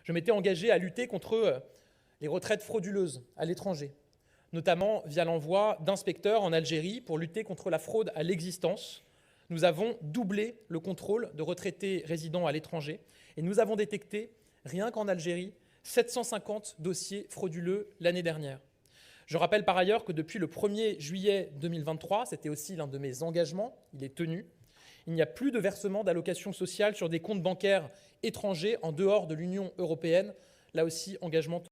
je m'étais engagé à lutter contre les retraites frauduleuses à l'étranger, notamment via l'envoi d'inspecteurs en Algérie pour lutter contre la fraude à l'existence. Nous avons doublé le contrôle de retraités résidant à l'étranger et nous avons détecté, rien qu'en Algérie, 750 dossiers frauduleux l'année dernière. Je rappelle par ailleurs que depuis le 1er juillet 2023, c'était aussi l'un de mes engagements, il est tenu, il n'y a plus de versement d'allocations sociales sur des comptes bancaires étrangers en dehors de l'Union européenne. Là aussi, engagement.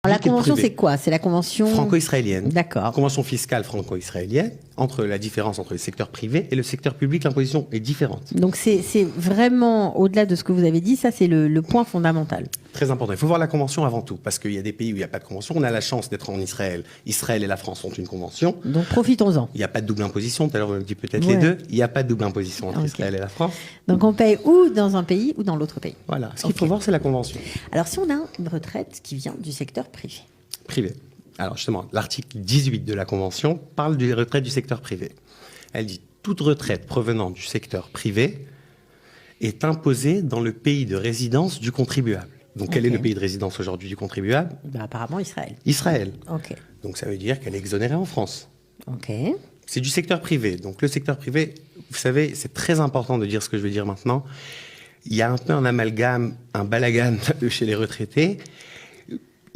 La convention, c'est quoi? C'est la convention franco-israélienne. D'accord. Convention fiscale franco-israélienne. La différence entre le secteur privé et le secteur public, l'imposition est différente. Donc c'est vraiment, au-delà de ce que vous avez dit, ça c'est le point fondamental. Très important. Il faut voir la convention avant tout, parce qu'il y a des pays où il n'y a pas de convention. On a la chance d'être en Israël. Israël et la France ont une convention. Donc profitons-en. Il n'y a pas de double imposition. Tout à l'heure, vous me dites peut-être les deux. Il n'y a pas de double imposition entre Israël et la France. Donc on paye ou dans un pays ou dans l'autre pays. Voilà. Ce qu'il faut voir, c'est la convention. Alors si on a une retraite qui vient du secteur privé. Privé. Alors justement, l'article 18 de la Convention parle des retraites du secteur privé. Elle dit « Toute retraite provenant du secteur privé est imposée dans le pays de résidence du contribuable ». Donc quel est le pays de résidence aujourd'hui du contribuable? Apparemment Israël. Israël. Ok. Donc ça veut dire qu'elle est exonérée en France. Ok. C'est du secteur privé. Donc le secteur privé, vous savez, c'est très important de dire ce que je vais dire maintenant. Il y a un peu un amalgame, un balagan chez les retraités.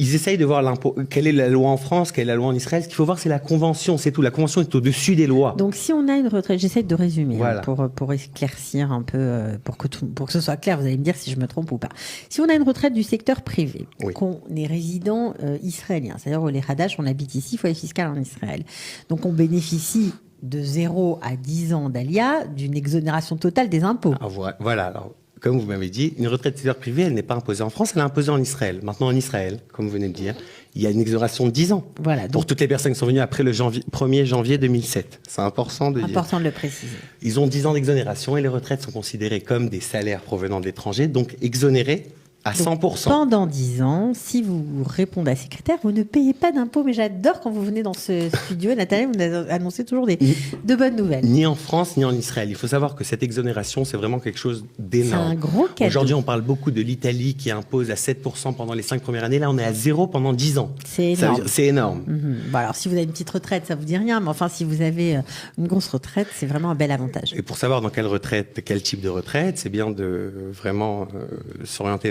Ils essayent de voir l'impôt. Quelle est la loi en France, quelle est la loi en Israël. Ce qu'il faut voir, c'est la convention, c'est tout. La convention est au-dessus des lois. Donc, si on a une retraite, j'essaie de résumer voilà. Pour éclaircir un peu, pour que ce soit clair. Vous allez me dire si je me trompe ou pas. Si on a une retraite du secteur privé, qu'on est résident israélien, c'est-à-dire les Hadash, on habite ici, foyer fiscal en Israël. Donc, on bénéficie de 0 à 10 ans d'ALIA d'une exonération totale des impôts. Ah, voilà. Alors, comme vous m'avez dit, une retraite du secteur privé, elle n'est pas imposée en France, elle est imposée en Israël. Maintenant, en Israël, comme vous venez de dire, il y a une exonération de 10 ans. Voilà. Donc, pour toutes les personnes qui sont venues après le 1er janvier 2007. C'est important de dire. Important de le préciser. Ils ont 10 ans d'exonération et les retraites sont considérées comme des salaires provenant de l'étranger, donc exonérées à 100%. Pendant 10 ans, si vous répondez à ces critères, vous ne payez pas d'impôts. Mais j'adore quand vous venez dans ce studio, Nathalie, vous annoncez toujours de bonnes nouvelles. Ni en France, ni en Israël. Il faut savoir que cette exonération, c'est vraiment quelque chose d'énorme. C'est un gros cadeau. Aujourd'hui, on parle beaucoup de l'Italie qui impose à 7% pendant les 5 premières années. Là, on est à 0 pendant 10 ans. C'est énorme. C'est énorme. Bon, alors, si vous avez une petite retraite, ça vous dit rien. Mais enfin, si vous avez une grosse retraite, c'est vraiment un bel avantage. Et pour savoir dans quelle retraite, quel type de retraite, c'est bien de vraiment s'orienter